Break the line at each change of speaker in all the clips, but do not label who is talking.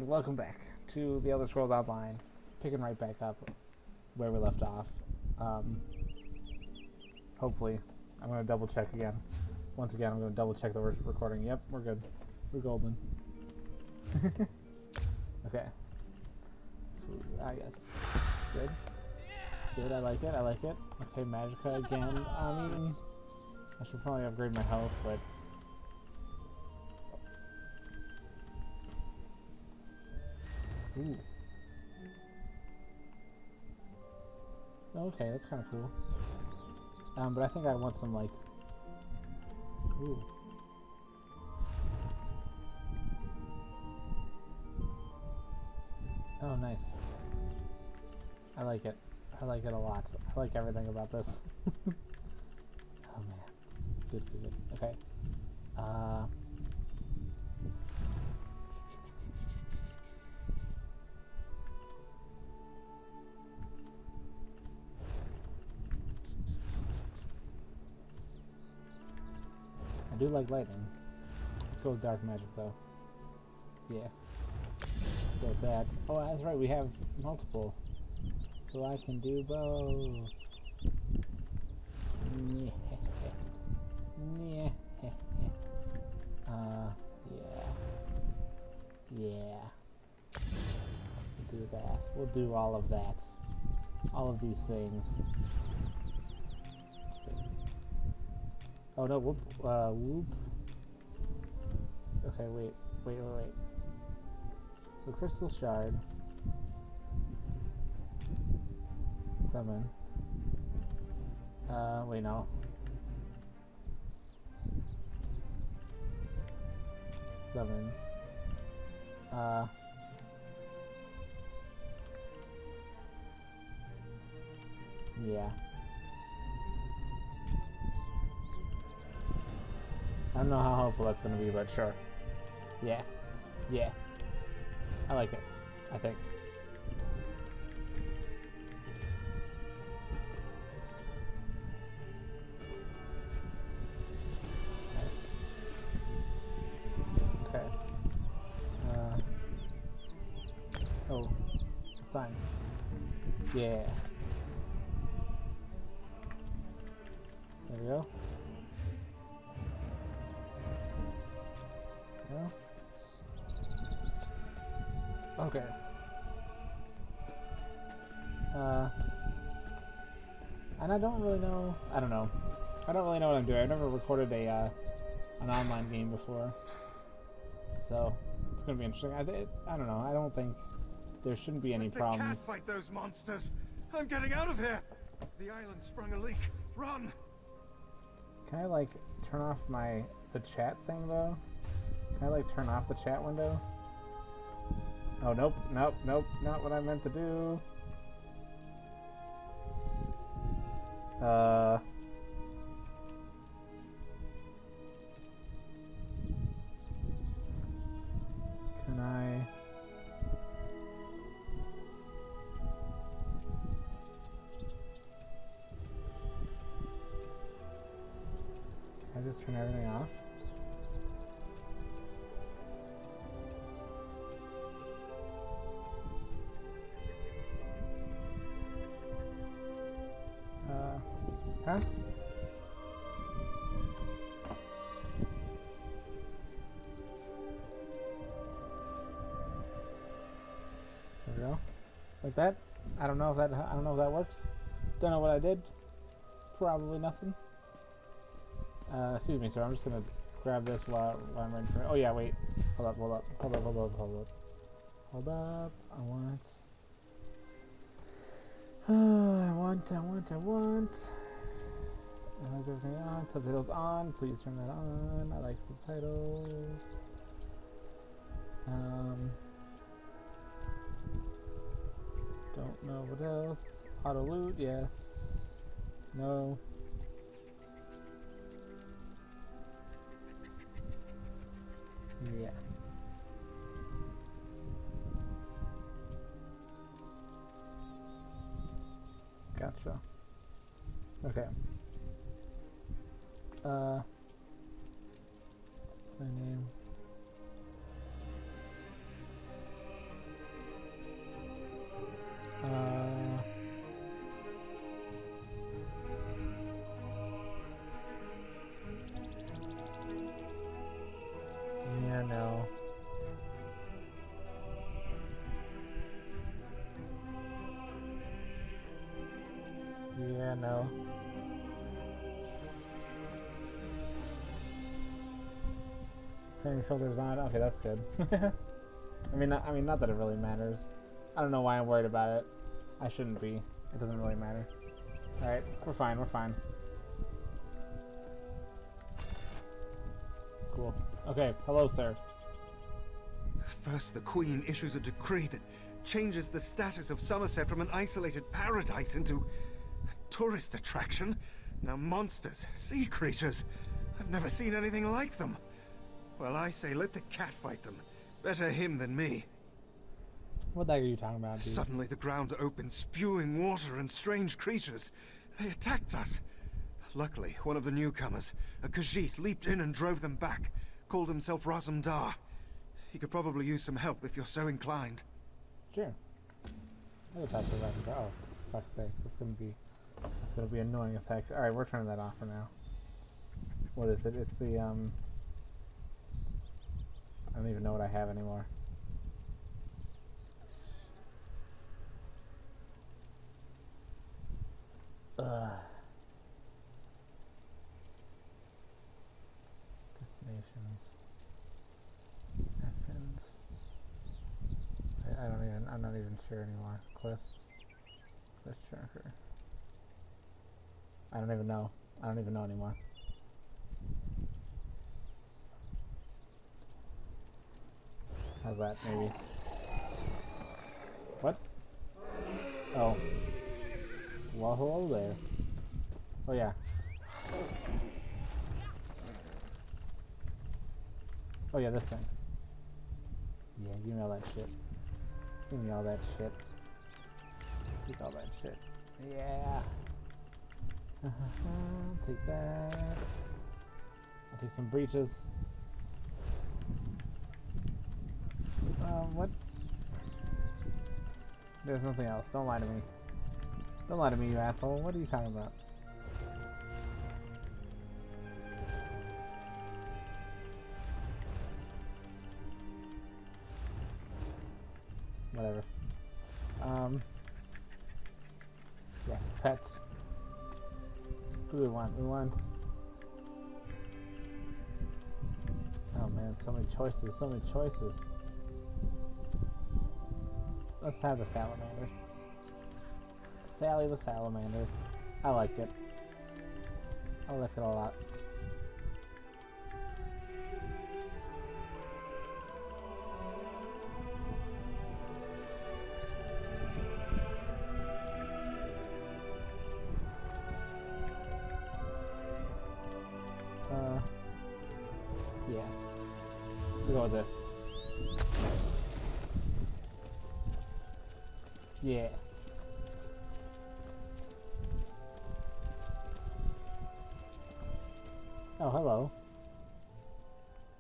and welcome back to The Elder Scrolls Online. Picking right back up where we left off. Um, Hopefully, I'm going to double check again. Once again, I'm going to double check that we're recording. Yep, we're good. We're golden. Okay. Yes. Good. Good, I like it, I like it. Okay, Magicka again. I mean, I should probably upgrade my health, but... Ooh. Okay, that's kind of cool. But I think I want some, like... Ooh. Oh, nice. I like it. I like it a lot. I like everything about this. Oh, man. Good, good, good. Okay. I do like lightning. Let's go with dark magic, though. Yeah. Let's go with that. Oh, that's right. We have multiple. So I can do both. Yeah. Yeah. Yeah. Yeah. We'll do that. We'll do all of that. All of these things. Oh no, whoop. Whoop. Okay, wait. So crystal shard. Summon. Wait, no. Summon. Yeah. I don't know how helpful that's gonna be, but sure. Yeah. Yeah. I like it. I think. Okay. Oh. Sign. Yeah. There we go. Yeah. Okay. And I don't really know. I don't know. I don't really know what I'm doing. I've never recorded a an online game before, so it's gonna be interesting. I don't know. I don't think there shouldn't be any problems.
Let the cat fight those monsters. I'm getting out of here. The island sprung a leak. Run.
Can I like turn off the chat thing though? Can I like turn off the chat window? Oh nope, not what I meant to do. Can I just turn everything off? Huh? There we go. Like that? I don't know if that works. Don't know what I did. Probably nothing. Excuse me, sir. I'm just gonna grab this while I'm ready for it. Oh yeah, wait. Hold up. Hold up. I want. I want. I like everything on. Subtitles on. Please turn that on. I like subtitles. Don't know what else. Auto loot, yes. No. Yeah. Gotcha. Okay. What's my name? Yeah, no. Yeah, no. Clearing filters on. Okay, that's good. I mean, not that it really matters. I don't know why I'm worried about it. I shouldn't be. It doesn't really matter. All right, we're fine. We're fine. Cool. Okay, hello, sir.
First, the Queen issues a decree that changes the status of Summerset from an isolated paradise into a tourist attraction. Now monsters, sea creatures. I've never seen anything like them. Well, I say let the cat fight them. Better him than me.
What the heck are you talking about, dude?
Suddenly the ground opened, spewing water and strange creatures. They attacked us. Luckily, one of the newcomers, a Khajiit, leaped in and drove them back. Called himself Razumdar. He could probably use some help if you're so inclined.
Sure. I'll talk to that. Oh, fuck's sake. It's gonna be annoying as heck. Alright, we're turning that off for now. What is it? It's the, I don't even know what I have anymore. Destinations. Actions. I'm not even sure anymore. Quest tracker. I don't even know anymore. How's that, maybe? What? Oh. Well, hello there. Oh, yeah. Oh, yeah, this thing. Yeah, give me all that shit. Give me all that shit. Take all that shit. Yeah. Take that. I'll take some breaches. What? There's nothing else. Don't lie to me. Don't lie to me, you asshole. What are you talking about? Whatever. Yes, pets. Who do we want? We want... Oh man, so many choices, so many choices. Let's have the salamander. Sally the salamander. I like it. I like it a lot. Yeah. We'll go with this. Yeah. Oh, hello.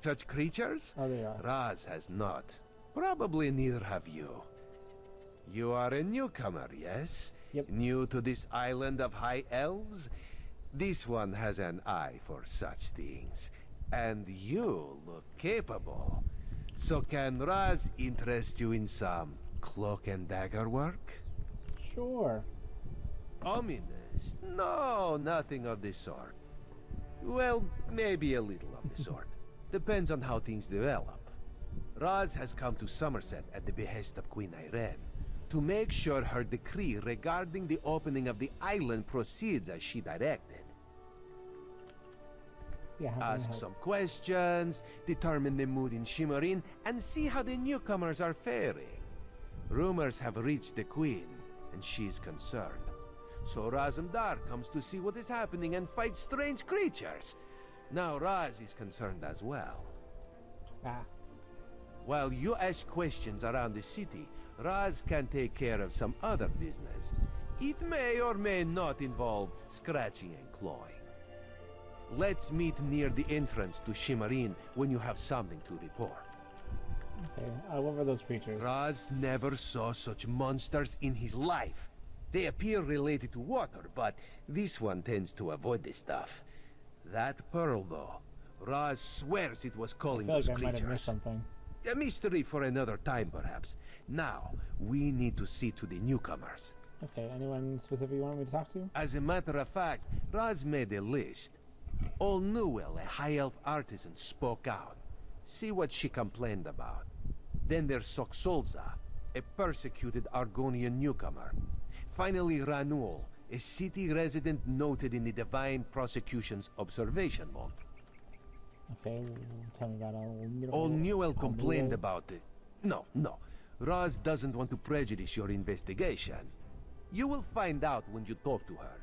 Such creatures?
Oh, they are.
Raz has not. Probably neither have you. You are a newcomer, yes?
Yep.
New to this island of high elves? This one has an eye for such things. And you look capable. So can Raz interest you in some cloak and dagger work?
Sure.
Ominous? No, nothing of the sort. Well, maybe a little of the sort. Depends on how things develop. Raz has come to Summerset at the behest of Queen Irene to make sure her decree regarding the opening of the island proceeds as she directed.
Yeah, how can I
Ask
help?
some questions, determine the mood in Shimmerin, and see how the newcomers are faring. Rumors have reached the Queen, and she's concerned. So Razumdar comes to see what is happening and fight strange creatures. Now Raz is concerned as well.
Ah.
While you ask questions around the city, Raz can take care of some other business. It may or may not involve scratching and clawing. Let's meet near the entrance to Shimmerin when you have something to report.
Okay. What were those creatures?
Raz never saw such monsters in his life. They appear related to water, but this one tends to avoid this stuff. That pearl, though, Raz swears it was
I
calling
feel
those
like I might have missed
creatures.
something.
A mystery for another time, perhaps. Now, we need to see to the newcomers.
Okay, anyone specific you want me to talk to?
As a matter of fact, Raz made a list. Old Newell, a high elf artisan, spoke out. See what she complained about. Then there's Soxolza, a persecuted Argonian newcomer. Finally, Ranul, a city resident noted in the Divine Prosecution's observation log.
Okay, tell me about
Old Newell complained about it. No. Raz doesn't want to prejudice your investigation. You will find out when you talk to her.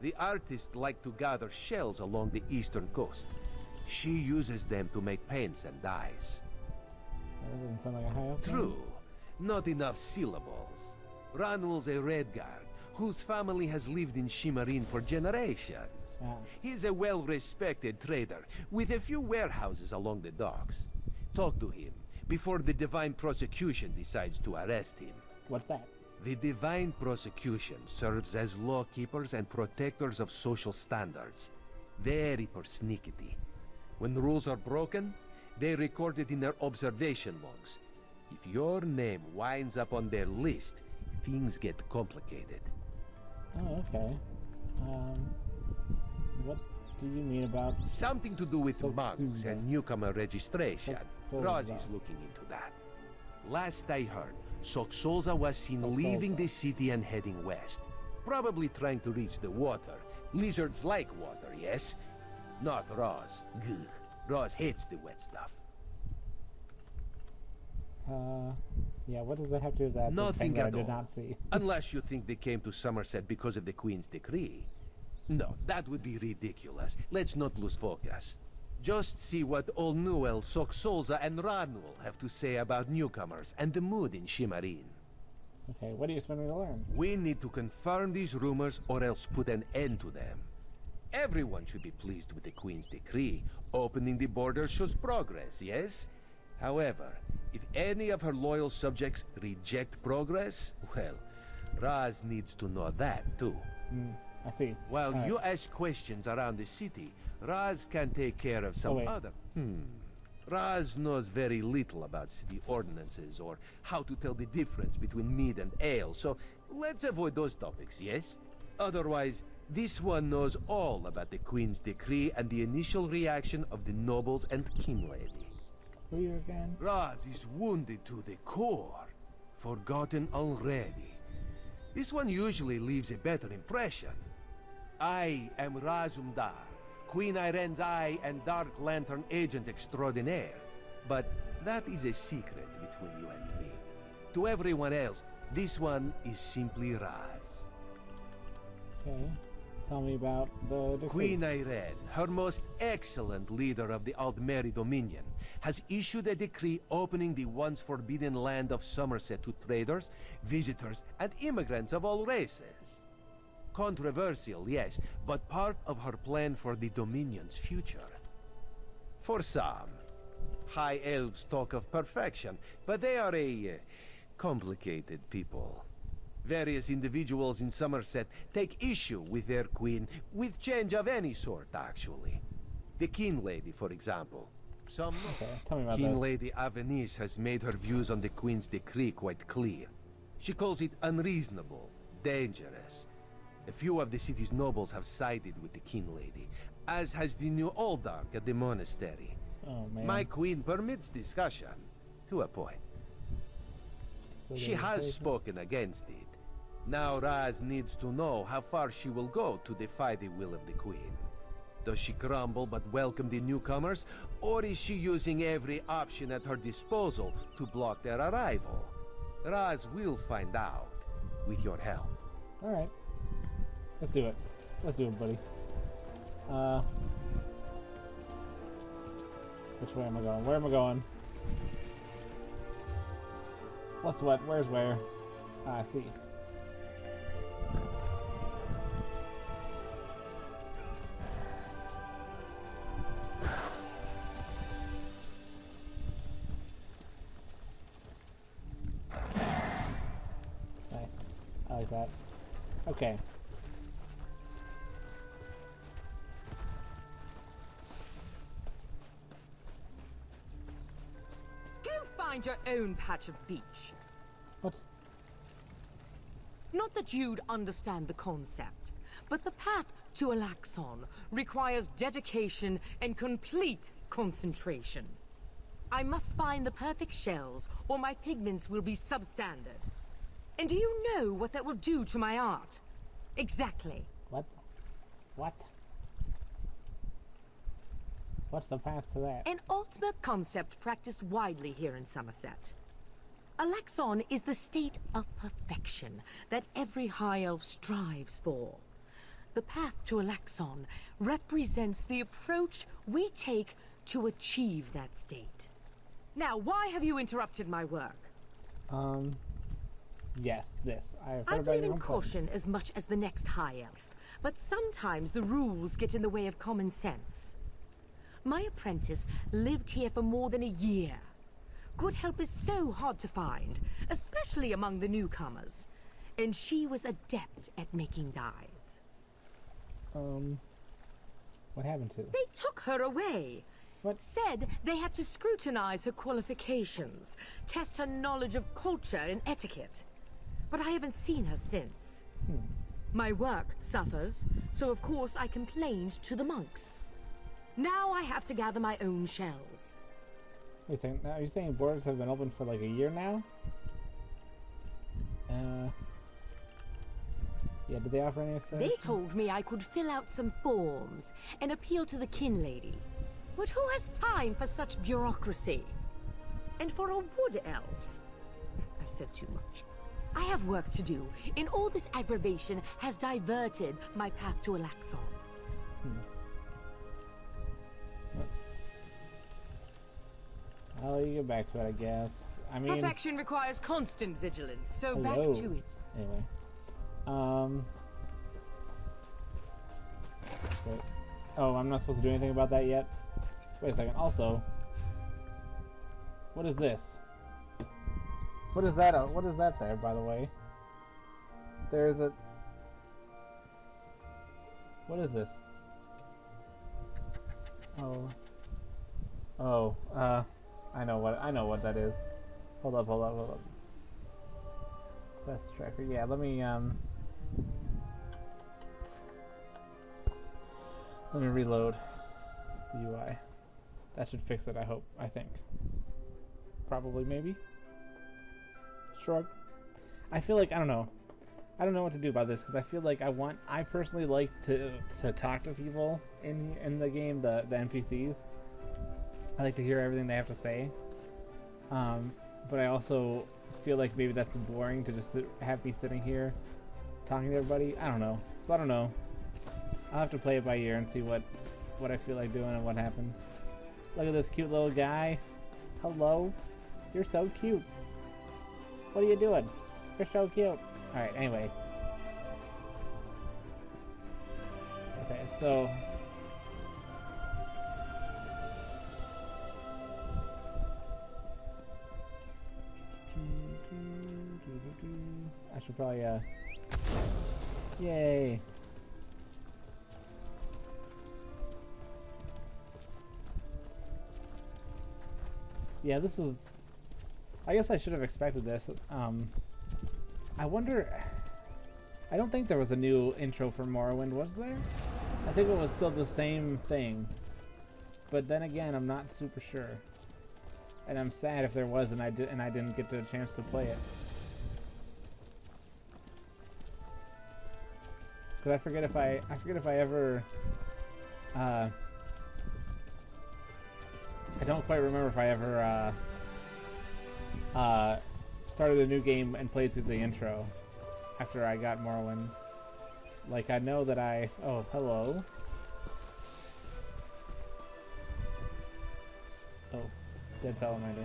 The artists like to gather shells along the eastern coast. She uses them to make paints and dyes.
That doesn't sound like a high elf.
True. Not enough syllables. Ranul's a Redguard, whose family has lived in Shimarine for generations.
Ah.
He's a well-respected trader, with a few warehouses along the docks. Talk to him, before the Divine Prosecution decides to arrest him.
What's that?
The Divine Prosecution serves as lawkeepers and protectors of social standards. Very persnickety. When rules are broken, they record it in their observation logs. If your name winds up on their list, things get complicated.
Oh, okay. What do you mean about...
Something to do with
So
monks
soon,
and newcomer registration.
So
Roz
that.
is looking into that. Last I heard, Soxolza was seen
Soxolza.
leaving the city and heading west. Probably trying to reach the water. Lizards like water, yes? Not Roz. Gugh. Roz hates the wet stuff.
Yeah, what does that have to do with that?
Nothing
thing that I
at
did
all.
not see.
Unless you think they came to Summerset because of the Queen's decree. No, that would be ridiculous. Let's not lose focus. Just see what Old Newell, Soxolza, and Ranul have to say about newcomers and the mood in Shimarine.
Okay, what do you expect me to learn?
We need to confirm these rumors or else put an end to them. Everyone should be pleased with the Queen's decree. Opening the border shows progress, yes? However, if any of her loyal subjects reject progress, well, Raz needs to know that too.
I see.
While
Alright.
you ask questions around the city, Raz can take care of some
wait.
other... Raz knows very little about city ordinances or how to tell the difference between mead and ale, so let's avoid those topics, yes? Otherwise, this one knows all about the Queen's decree and the initial reaction of the nobles and king lady.
Who are you again?
Raz is wounded to the core, forgotten already. This one usually leaves a better impression. I am Razumdar, Queen Irene's eye and Dark Lantern agent extraordinaire. But that is a secret between you and me. To everyone else, this one is simply Raz.
Okay. Tell me about the decree.
Queen Irene, her most excellent leader of the Aldmeri Dominion, has issued a decree opening the once forbidden land of Summerset to traders, visitors, and immigrants of all races. Controversial, yes, but part of her plan for the Dominion's future. For some, high elves talk of perfection, but they are a complicated people. Various individuals in Summerset take issue with their queen, with change of any sort, actually. The King Lady, for example. Some
Okay, tell me about
King
this.
Lady Avenice has made her views on the Queen's decree quite clear. She calls it unreasonable, dangerous. A few of the city's nobles have sided with the King Lady, as has the new Oldark at the monastery.
Oh, man.
My queen permits discussion, to a point.
So
She
there's a
has
case-
spoken against it. Now Raz needs to know how far she will go to defy the will of the Queen. Does she grumble but welcome the newcomers, or is she using every option at her disposal to block their arrival? Raz will find out, with your help.
Alright. Let's do it. Let's do it, buddy. Which way am I going? Where am I going? What's what? Where's where? Ah, I see. Nice. I like that. Okay.
find your own patch of beach.
What?
Not that you'd understand the concept, but the path to Alaxon requires dedication and complete concentration. I must find the perfect shells, or my pigments will be substandard. And do you know what that will do to my art? Exactly.
What? What? What's the path to that?
An ultimate concept practiced widely here in Summerset. Alaxon is the state of perfection that every high elf strives for. The path to Alaxon represents the approach we take to achieve that state. Now, why have you interrupted my work?
Yes, this.
I believe in caution as much as the next high elf, but sometimes the rules get in the way of common sense. My apprentice lived here for more than a year. Good help is so hard to find, especially among the newcomers. And she was adept at making dyes.
What happened to her?
They took her away.
What?
Said they had to scrutinize her qualifications, test her knowledge of culture and etiquette. But I haven't seen her since. My work suffers, so of course I complained to the monks. Now I have to gather my own shells.
Wait a second, are you saying borders have been open for like a year now? Yeah, did they offer any extra?
They told me I could fill out some forms and appeal to the kin lady. But who has time for such bureaucracy? And for a wood elf? I've said too much. I have work to do, and all this aggravation has diverted my path to Alaxon.
I'll let you get back to it, I guess. I mean...
Perfection requires constant vigilance, so
Hello.
back to it.
Anyway. Wait. Oh, I'm not supposed to do anything about that yet? Wait a second. Also, what is this? What is that? What is that there, by the way? There's a... What is this? Oh. Oh, I know what that is. Hold up. Quest tracker. Yeah, let me reload the UI. That should fix it, I think. Probably, maybe. Shrug. I feel like, I don't know what to do about this, because I feel like I personally like to talk to people in the game, the NPCs. I like to hear everything they have to say. But I also feel like maybe that's boring to just have me sitting here talking to everybody. I don't know. So I don't know. I'll have to play it by ear and see what I feel like doing and what happens. Look at this cute little guy. Hello. You're so cute. What are you doing? You're so cute. Alright, anyway. Okay, so... I should probably, yay! Yeah, this is... I guess I should have expected this. I wonder... I don't think there was a new intro for Morrowind, was there? I think it was still the same thing. But then again, I'm not super sure. And I'm sad if there was and I didn't get the chance to play it. Cause I forget if I ever I don't quite remember if I ever started a new game and played through the intro after I got Morrowind. Like, I know that oh, hello. Oh, dead salamander.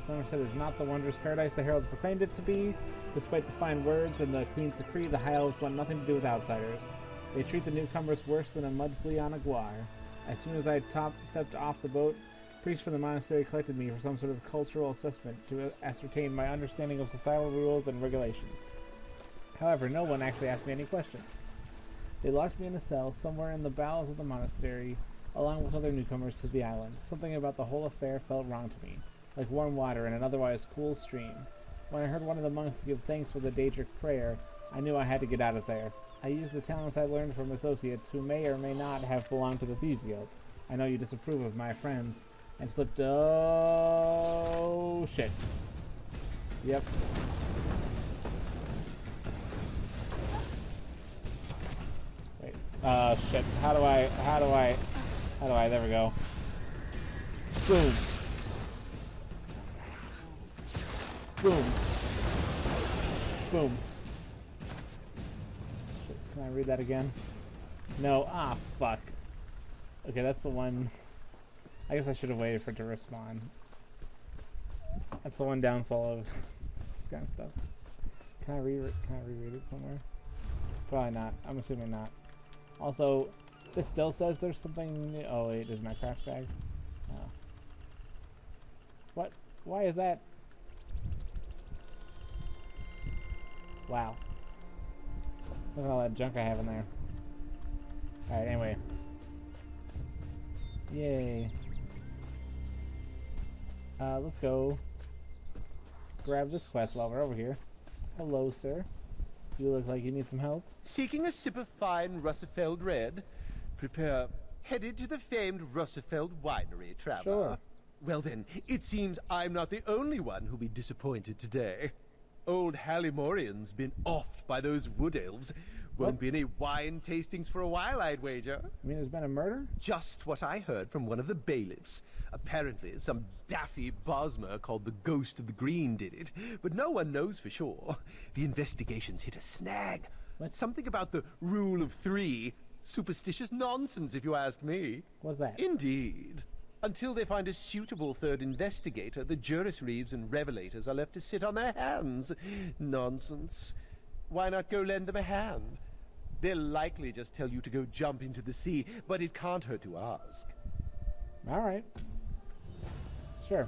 Summerset is not the wondrous paradise the heralds proclaimed it to be. Despite the fine words and the Queen's decree, the High Elves want nothing to do with outsiders. They treat the newcomers worse than a mud flea on a guar. As soon as I stepped off the boat, priests from the monastery collected me for some sort of cultural assessment to ascertain my understanding of societal rules and regulations. However, no one actually asked me any questions. They locked me in a cell somewhere in the bowels of the monastery, along with other newcomers to the island. Something about the whole affair felt wrong to me, like warm water in an otherwise cool stream. When I heard one of the monks give thanks for the Daedric prayer, I knew I had to get out of there. I used the talents I learned from associates who may or may not have belonged to the Thieves Guild. I know you disapprove of my friends, and slipped. Oh shit. Yep. Wait. Shit. How do I, there we go. Boom. Boom. Boom. Shit, can I read that again? No. Ah, fuck. Okay, that's the one. I guess I should have waited for it to respawn. That's the one downfall of this kind of stuff. Can I reread it somewhere? Probably not. I'm assuming not. Also, this still says there's something new. Oh wait, there's my craft bag. Oh. What? Why is that? Wow. Look at all that junk I have in there. Alright, anyway. Yay. Let's go grab this quest while we're over here. Hello, sir. You look like you need some help.
Seeking a sip of fine Russifeld Red? Prepare. Headed to the famed Russifeld Winery, traveler.
Sure.
Well then, it seems I'm not the only one who'll be disappointed today. Old Hallimorian's been offed by those wood elves. Won't be any wine tastings for a while, I'd wager.
You mean there's been a murder?
Just what I heard from one of the bailiffs. Apparently, some daffy Bosmer called the Ghost of the Green did it, but no one knows for sure. The investigation's hit a snag.
What?
Something about the rule of three. Superstitious nonsense, if you ask me.
What's that?
Indeed. Until they find a suitable third investigator, the Juris Reeves and Revelators are left to sit on their hands. Nonsense. Why not go lend them a hand? They'll likely just tell you to go jump into the sea, but it can't hurt to ask.
Alright. Sure.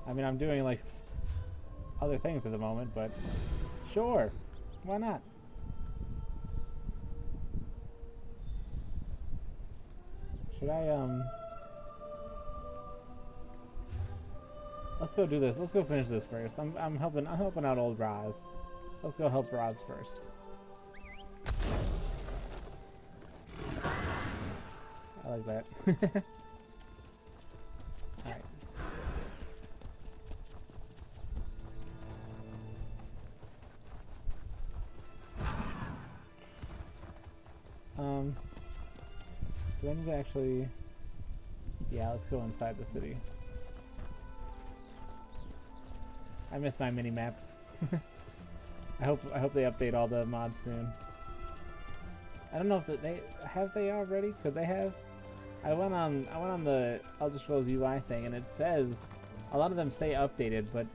I mean, I'm doing, like, other things at the moment, but sure. Why not? Should I, let's go do this. Let's go finish this first. I'm helping out old Roz. Let's go help Roz first. I like that. Alright. Do I need to actually... Yeah, let's go inside the city. I miss my mini-map. I hope they update all the mods soon. I don't know if they already? Could they have? I went on the Elder Scrolls UI thing, and it says a lot of them say updated, but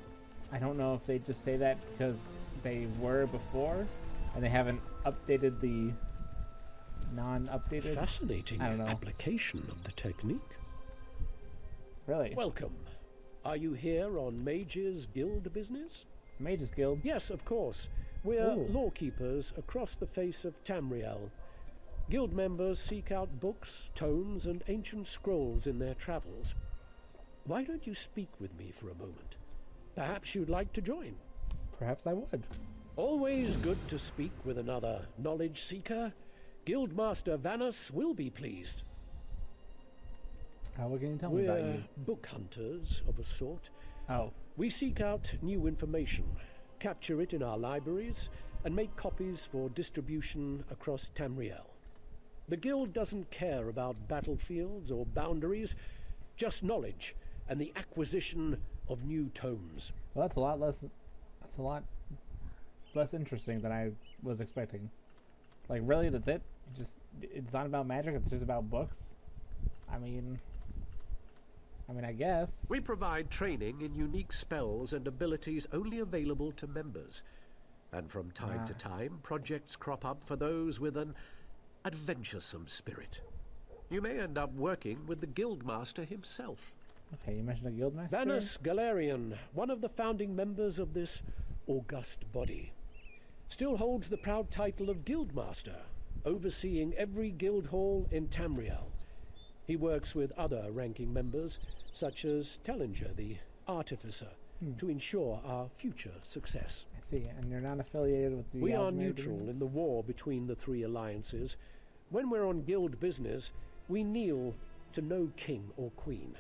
I don't know if they just say that because they were before and they haven't updated the non-updated.
Fascinating
I don't know.
application of the technique.
Really?
Welcome. Are you here on Mages Guild business?
Mages Guild?
Yes, of course. We're
Ooh.
lawkeepers across the face of Tamriel. Guild members seek out books, tomes, and ancient scrolls in their travels. Why don't you speak with me for a moment? Perhaps you'd like to join.
Perhaps I would.
Always good to speak with another knowledge seeker. Guildmaster Vanus will be pleased.
What can you tell me about
We're
you?
book hunters of a sort.
Oh.
We seek out new information, capture it in our libraries, and make copies for distribution across Tamriel. The Guild doesn't care about battlefields or boundaries, just knowledge and the acquisition of new tomes.
Well, that's a lot less interesting than I was expecting. Like, really, that's it? It's not about magic, it's just about books? I mean, I guess.
We provide training in unique spells and abilities only available to members. And from time to time, projects crop up for those with an adventuresome spirit. You may end up working with the Guildmaster himself.
Okay, you mentioned a guildmaster?
Vanus Galarian, one of the founding members of this august body, still holds the proud title of Guildmaster, overseeing every guild hall in Tamriel, He works with other ranking members, such as Tellinger, the Artificer, to ensure our future success.
I see. And you're not affiliated with the...
We are
Alchemy
neutral
Agreement?
in the war between the three alliances. When we're on guild business, we kneel to no king or queen.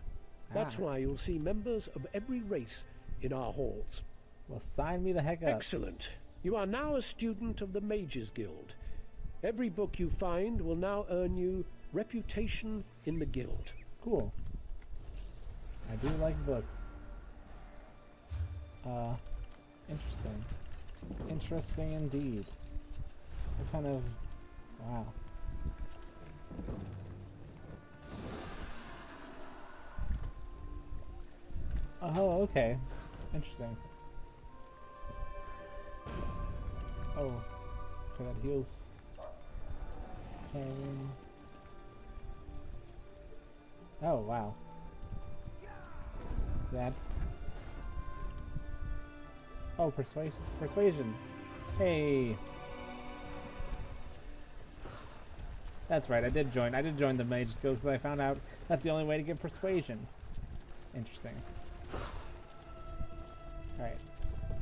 That's why you'll see members of every race in our halls.
Well, sign me the heck up.
Excellent. You are now a student of the Mages Guild. Every book you find will now earn you reputation in the guild.
Cool. I do like books. Interesting. Interesting indeed. What kind of... Wow. Oh, okay. Interesting. Oh. Okay, that heals. Oh, wow. That's... Oh, persuasion. Hey! That's right, I did join the Mage Guild because I found out that's the only way to get persuasion. Interesting. Alright.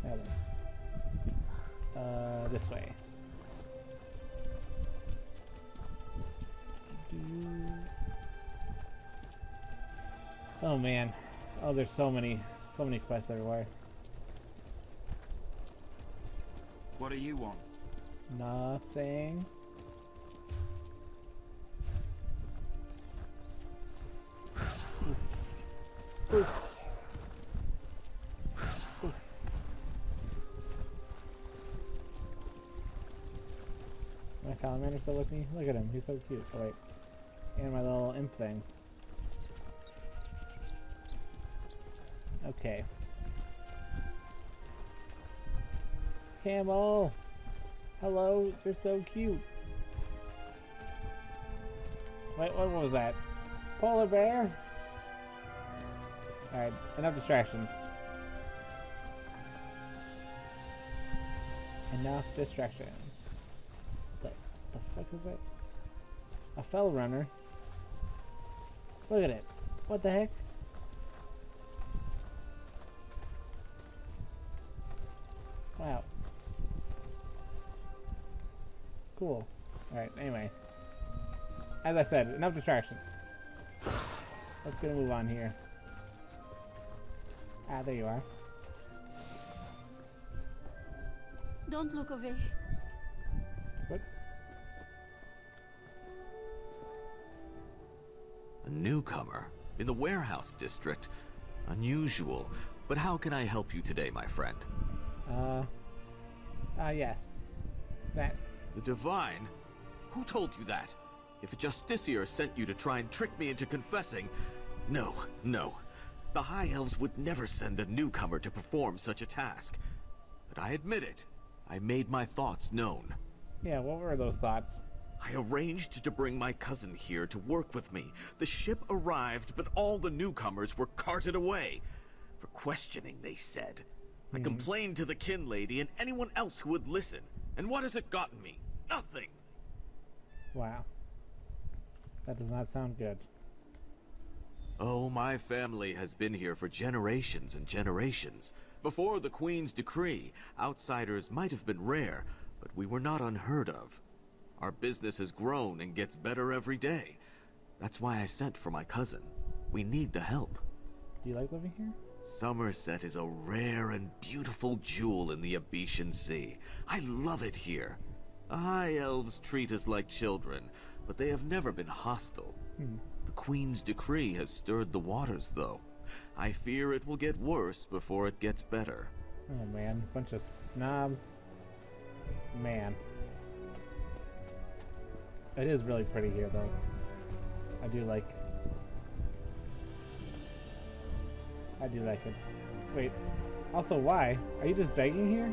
Now then. This way. Oh man. Oh, there's so many quests everywhere.
What do you want?
Nothing. Oof. Oof. My salamander still with me? Look at him, he's so cute. Oh wait. And my little imp thing. Okay. Camel! Hello, you're so cute. Wait, what was that? Polar bear? Alright, enough distractions. Enough distractions. The fuck is that? A fell runner? Look at it. What the heck? Wow. Cool. Alright, anyway. As I said, enough distractions. Let's get a move on here. Ah, there you are.
Don't look away.
What?
A newcomer in the warehouse district. Unusual. But how can I help you today, my friend?
Yes. That.
The Divine? Who told you that? If a Justiciar sent you to try and trick me into confessing... No, no. The High Elves would never send a newcomer to perform such a task. But I admit it. I made my thoughts known.
Yeah, what were those thoughts?
I arranged to bring my cousin here to work with me. The ship arrived, but all the newcomers were carted away. For questioning, they said. I complained to the kin lady and anyone else who would listen. And what has it gotten me? Nothing!
Wow. That does not sound good.
Oh, my family has been here for generations and generations. Before the Queen's decree, outsiders might have been rare, but we were not unheard of. Our business has grown and gets better every day. That's why I sent for my cousin. We need the help.
Do you like living here?
Summerset is a rare and beautiful jewel in the Abetian Sea. I love it here. The High Elves treat us like children, but they have never been hostile. The Queen's decree has stirred the waters, though. I fear it will get worse before it gets better.
Oh man, bunch of snobs. Man. It is really pretty here, though. I do like it. Wait, also why? Are you just begging here?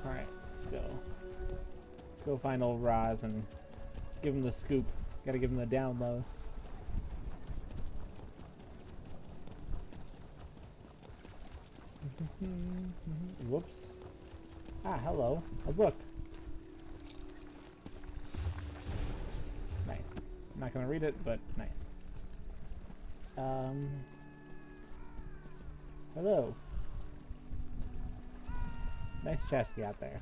Alright, let's go. Let's go find old Roz and give him the scoop. Gotta give him the down low. Whoops. Ah, hello. A book. Nice. I'm not gonna read it, but nice. Hello. Nice chest you got there.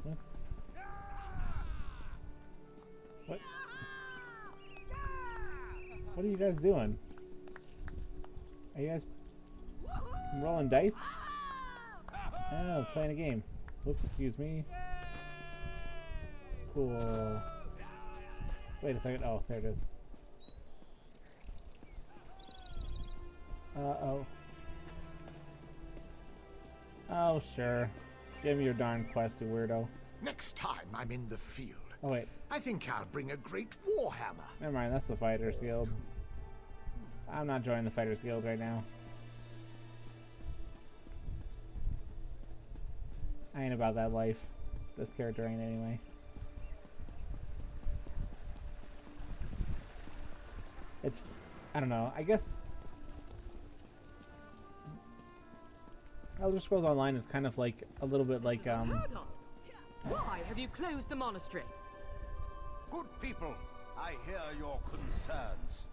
What? What? What are you guys doing? Are you guys rolling dice? Oh, playing a game. Whoops, excuse me. Cool. Wait a second. Oh, there it is. Uh-oh. Oh, sure. Give me your darn quest, you weirdo.
Next time I'm in the field,
Oh, wait.
I think I'll bring a great warhammer.
Never mind, that's the Fighters Guild. I'm not joining the Fighters Guild right now. I ain't about that life. This character ain't anyway. It's... I don't know. I guess... Elder Scrolls Online is kind of like... a little bit like,
Why have you closed the monastery?
Good people, I hear your concerns.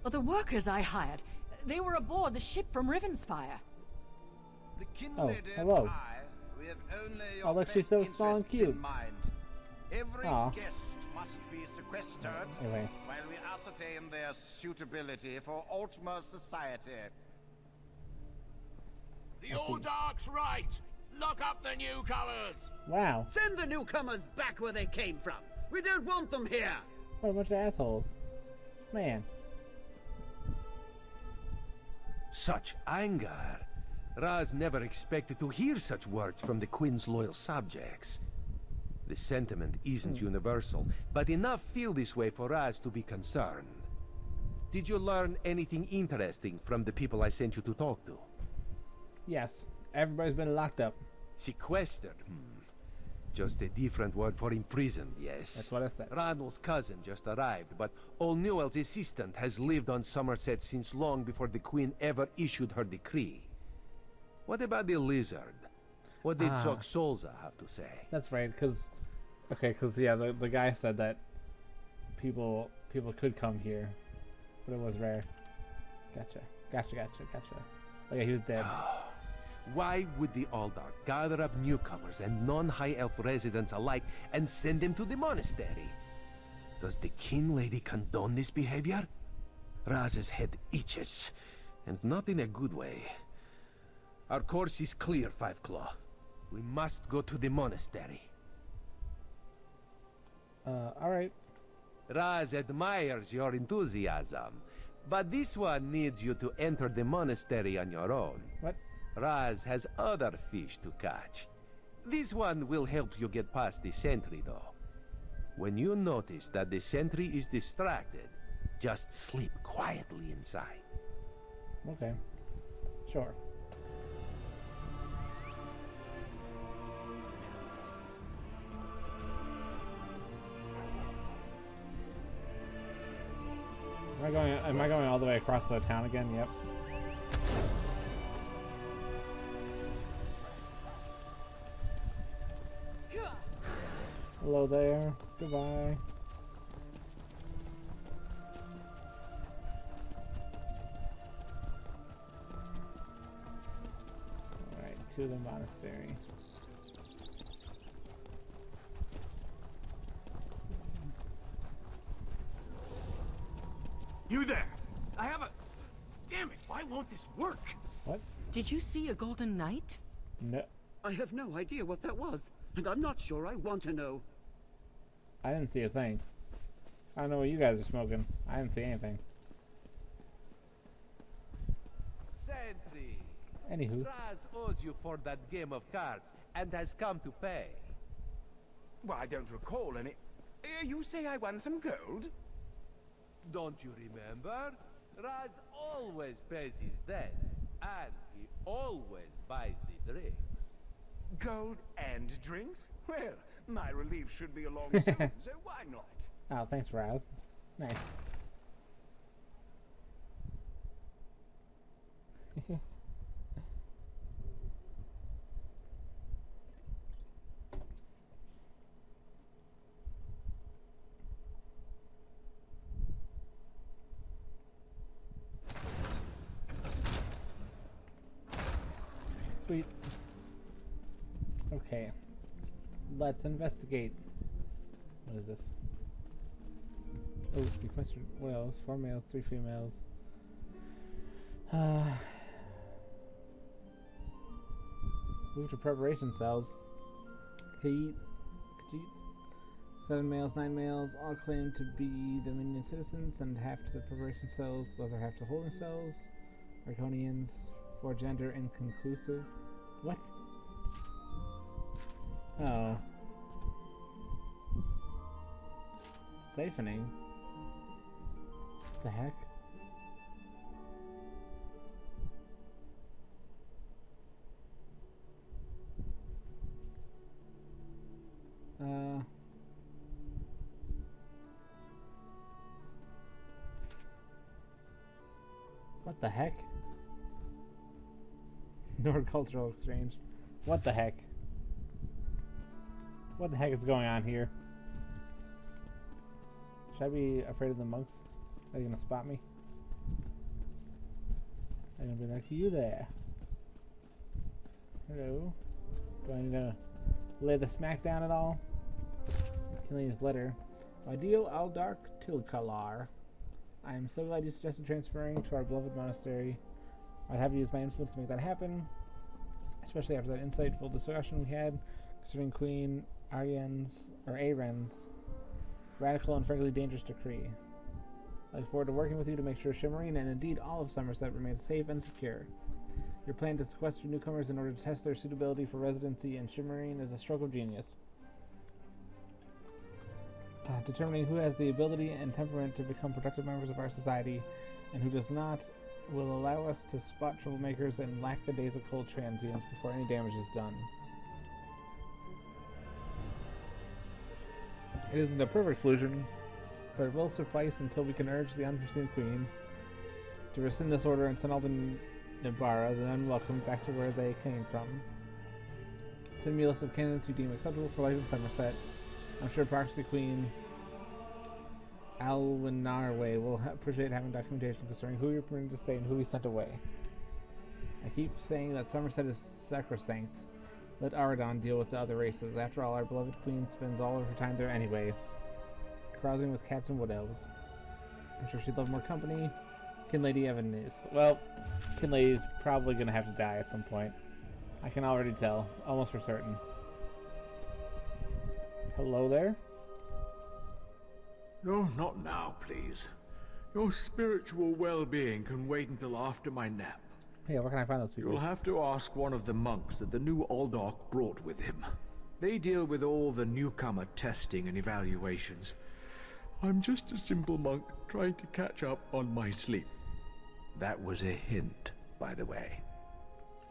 Well, the workers I hired, they were aboard the ship from Rivenspire.
The kin
Oh,
lady
hello.
and I, we have only your
Oh, look, she's
best
so small and
interests
cute.
in mind. Every
Aw.
guest must be sequestered
Anyway.
while we ascertain their suitability for Altmer society.
The old dark's right. Lock up the newcomers.
wow.
Send the newcomers back where they came from. We don't want them here.
What a bunch of assholes. Man.
Such anger. Raz never expected to hear such words from the Queen's loyal subjects. The sentiment isn't universal, but enough feel this way for Raz to be concerned. Did you learn anything interesting from the people I sent you to talk to?
Yes. Everybody's been locked up.
Sequestered? Just a different word for imprisoned, yes.
That's what I said.
Ranul's cousin just arrived, but Old Newell's assistant has lived on Summerset since long before the Queen ever issued her decree. What about the lizard? What did Zok Solza have to say?
That's right, because... Okay, because, yeah, the guy said that people could come here, but it was rare. Gotcha. Okay, he was dead.
Why would the Aldark gather up newcomers and non-High Elf residents alike and send them to the monastery? Does the King Lady condone this behavior? Raz's head itches, and not in a good way. Our course is clear, Five Claw. We must go to the monastery.
Alright.
Raz admires your enthusiasm, but this one needs you to enter the monastery on your own.
What?
Raz has other fish to catch. This one will help you get past the sentry, though. When you notice that the sentry is distracted, just sleep quietly inside.
Okay. Sure. Am I going all the way across the town again? Yep. Hello there. Goodbye. Alright, to the monastery.
You there? I have a... Damn it, why won't this work?
What?
Did you see a golden knight?
No.
I have no idea what that was, and I'm not sure I want to know.
I didn't see a thing. I don't know what you guys are smoking. I didn't see anything.
Sentry!
Anywho.
Raz owes you for that game of cards, and has come to pay.
Well, I don't recall any... You say I won some gold?
Don't you remember? Raz always pays his debts, and he always buys the drinks.
Gold and drinks? Well, my relief should be along soon, so why not?
Oh, thanks, Raz. Nice. Sweet. Okay. Let's investigate. What is this? Oh, sequestered whales. 4 males, 3 females. Move to preparation cells. Khajiit. 7 males, 9 males, all claim to be Dominion citizens, and half to the preparation cells, the other half to holding cells. Arconians, for gender inconclusive. What? Oh. Siphoning? What the heck? What the heck? Nord cultural exchange. What the heck? What the heck is going on here? Should I be afraid of the monks? Are they gonna spot me? They're gonna be like, you there? Hello? Do I need to lay the smack down at all? Killian's letter. My dear Aldark Tilkalar. I am so glad you suggested transferring to our beloved monastery. I'd have to use my influence to make that happen, especially after that insightful discussion we had concerning Queen Aren's radical and frankly dangerous decree. I look forward to working with you to make sure Shimmerine and indeed all of Summerset remains safe and secure. Your plan to sequester newcomers in order to test their suitability for residency in Shimmerine is a stroke of genius. Determining who has the ability and temperament to become productive members of our society and who does not will allow us to spot troublemakers and lackadaisical transients before any damage is done. It isn't a perfect solution, but it will suffice until we can urge the unforeseen queen to rescind this order and send all the Nibbara, the unwelcome, back to where they came from. Send me a list of candidates you deem acceptable for life in Summerset. I'm sure perhaps the Queen Alwynarwe will appreciate having documentation concerning who you're permitted to stay and who we sent away. I keep saying that Summerset is sacrosanct. Let Aradon deal with the other races. After all, our beloved Queen spends all of her time there anyway, carousing with cats and wood elves. I'm sure she'd love more company. Kinlady Evan is. Well, Kinlady's probably going to have to die at some point. I can already tell, almost for certain. Hello there?
No, not now, please. Your spiritual well-being can wait until after my nap.
Hey, where can I find those people?
You'll have to ask one of the monks that the new Aldork brought with him. They deal with all the newcomer testing and evaluations. I'm just a simple monk trying to catch up on my sleep. That was a hint, by the way.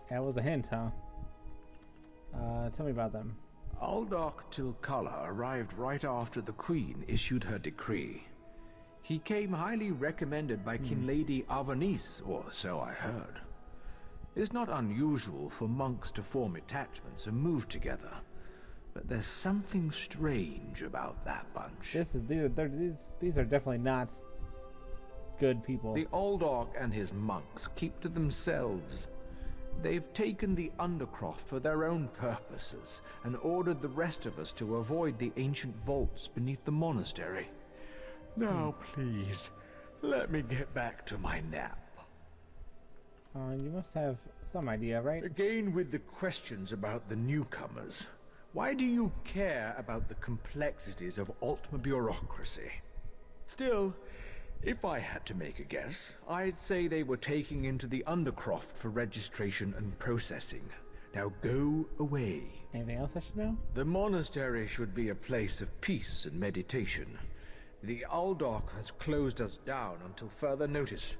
That was a hint, huh? Tell me about them.
Aldark Tilkala arrived right after the Queen issued her decree. He came highly recommended by Kinlady Avanis, or so I heard. It's not unusual for monks to form attachments and move together, but there's something strange about that bunch.
These are definitely not good people.
The Aldark and his monks keep to themselves. They've taken the Undercroft for their own purposes and ordered the rest of us to avoid the ancient vaults beneath the monastery. Now, please, let me get back to my nap.
You must have some idea, right?
Again with the questions about the newcomers. Why do you care about the complexities of Altma bureaucracy? Still, if I had to make a guess, I'd say they were taking into the Undercroft for registration and processing. Now go away.
Anything else I should know?
The monastery should be a place of peace and meditation. The Aldark has closed us down until further notice.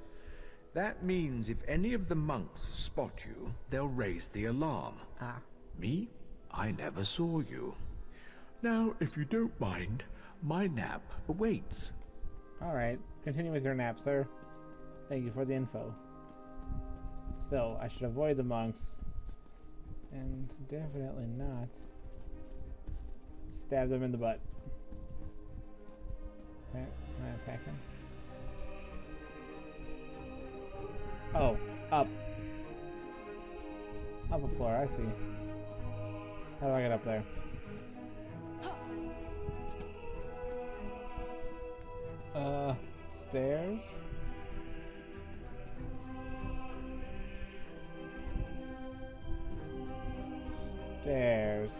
That means if any of the monks spot you, they'll raise the alarm.
Ah.
Me? I never saw you. Now, if you don't mind, my nap awaits.
Alright, continue with your nap, sir. Thank you for the info. So, I should avoid the monks. And definitely not stab them in the butt. Okay, can I attack him? Oh, up. Up a floor, I see. How do I get up there? Stairs? Stairs.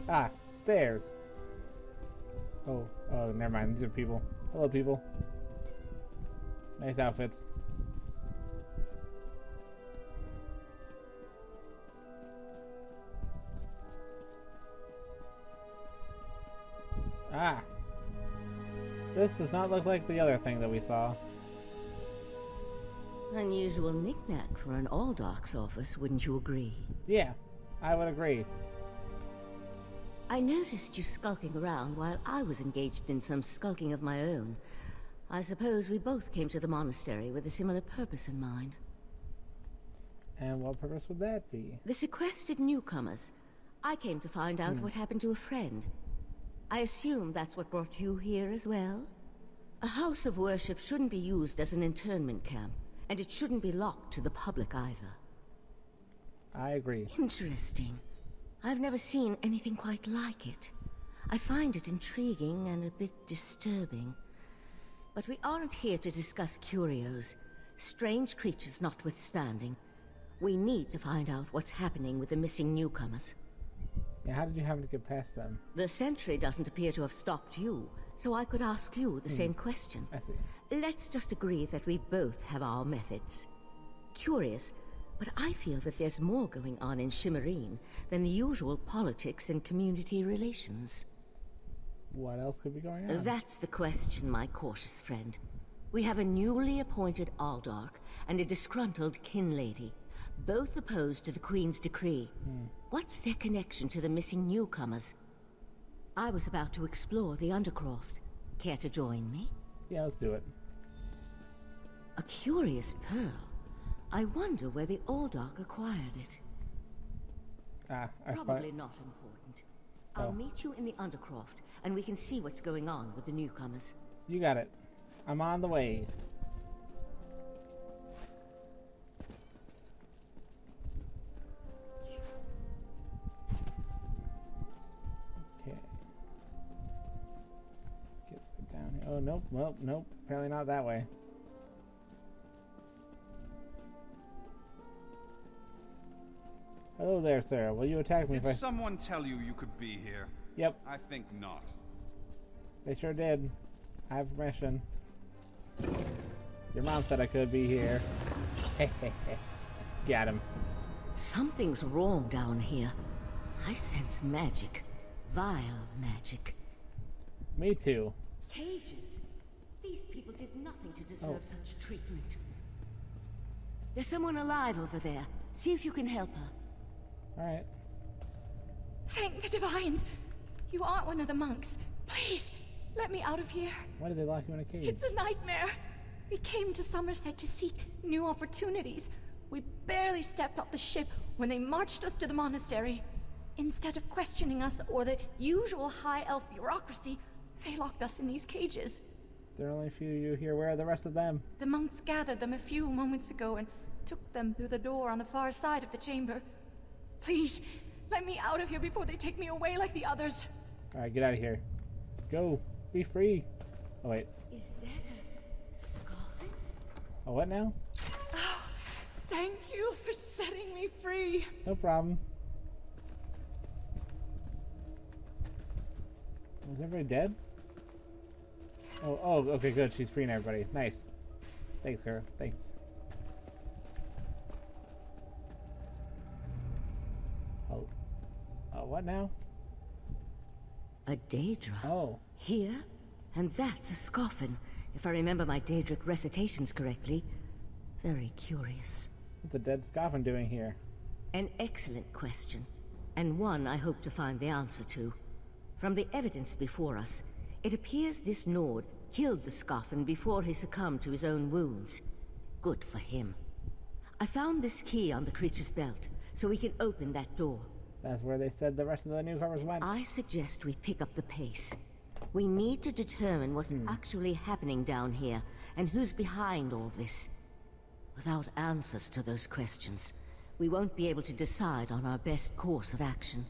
Ah, stairs. Oh, never mind. These are people. Hello, people. Nice outfits. Ah. This does not look like the other thing that we saw.
Unusual knick-knack for an Aldark's office, wouldn't you agree?
Yeah, I would agree.
I noticed you skulking around while I was engaged in some skulking of my own. I suppose we both came to the monastery with a similar purpose in mind.
And what purpose would that be?
The sequestered newcomers. I came to find out what happened to a friend. I assume that's what brought you here as well? A house of worship shouldn't be used as an internment camp, and it shouldn't be locked to the public either.
I agree.
Interesting. I've never seen anything quite like it. I find it intriguing and a bit disturbing. But we aren't here to discuss curios. Strange creatures notwithstanding. We need to find out what's happening with the missing newcomers.
Yeah, how did you happen to get past them?
The sentry doesn't appear to have stopped you, so I could ask you the same question.
I see.
Let's just agree that we both have our methods. Curious, but I feel that there's more going on in Shimmerine than the usual politics and community relations.
What else could be going on?
That's the question, my cautious friend. We have a newly appointed Aldark and a disgruntled kin lady, both opposed to the Queen's decree. What's their connection to the missing newcomers? I was about to explore the Undercroft. Care to join me?
Yeah, let's do it.
A curious pearl. I wonder where the Aldark acquired it. Probably not important. I'll meet you in the Undercroft, and we can see what's going on with the newcomers.
You got it. I'm on the way. Okay. Let's get down here. Oh, nope. Well, nope. Apparently not that way. Hello there, sir. Will you attack me if I...
Did someone tell you you could be here?
Yep.
I think not.
They sure did. I have permission. Your mom said I could be here. Got him.
Something's wrong down here. I sense magic. Vile magic.
Me too.
Cages. These people did nothing to deserve such treatment. There's someone alive over there. See if you can help her.
Alright.
Thank the divines! You aren't one of the monks. Please, let me out of here.
Why did they lock you in a cage?
It's a nightmare. We came to Summerset to seek new opportunities. We barely stepped off the ship when they marched us to the monastery. Instead of questioning us or the usual high elf bureaucracy, they locked us in these cages.
There are only a few of you here. Where are the rest of them?
The monks gathered them a few moments ago and took them through the door on the far side of the chamber. Please, let me out of here before they take me away like the others.
Alright, get out of here. Go. Be free. Oh, wait.
Is that a scoffin?
Oh, what now?
Oh, thank you for setting me free.
No problem. Is everybody dead? Oh, okay, good. She's freeing everybody. Nice. Thanks, girl. Thanks. Oh, what now?
A Daedra.
Oh.
Here? And that's a scoffin, if I remember my Daedric recitations correctly. Very curious.
What's a dead scoffin doing here?
An excellent question, and one I hope to find the answer to. From the evidence before us, it appears this Nord killed the scoffin before he succumbed to his own wounds. Good for him. I found this key on the creature's belt, so we can open that door.
That's where they said the rest of the newcomers went.
I suggest we pick up the pace. We need to determine what's actually happening down here, and who's behind all this. Without answers to those questions, we won't be able to decide on our best course of action.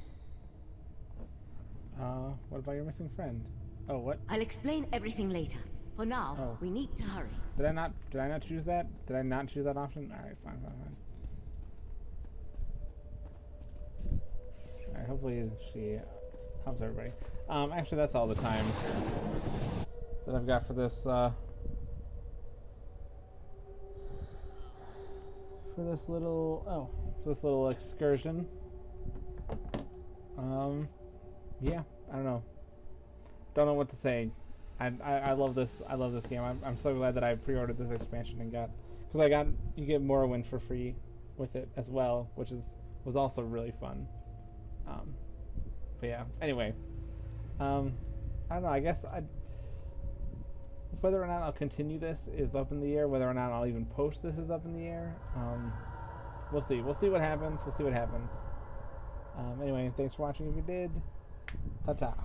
What about your missing friend? Oh, what?
I'll explain everything later. For now, we need to hurry.
Did I not choose that? Did I not choose that option? Alright, fine. Alright, hopefully she helps everybody. Actually, that's all the time that I've got for this, little excursion. Yeah, I don't know. Don't know what to say. I love this. I love this game. I'm so glad that I pre-ordered this expansion and you get Morrowind for free with it as well, which was also really fun. But yeah. Anyway, I don't know. I guess whether or not I'll continue this is up in the air. Whether or not I'll even post this is up in the air. We'll see. We'll see what happens. Anyway, thanks for watching. If you did, ta-ta.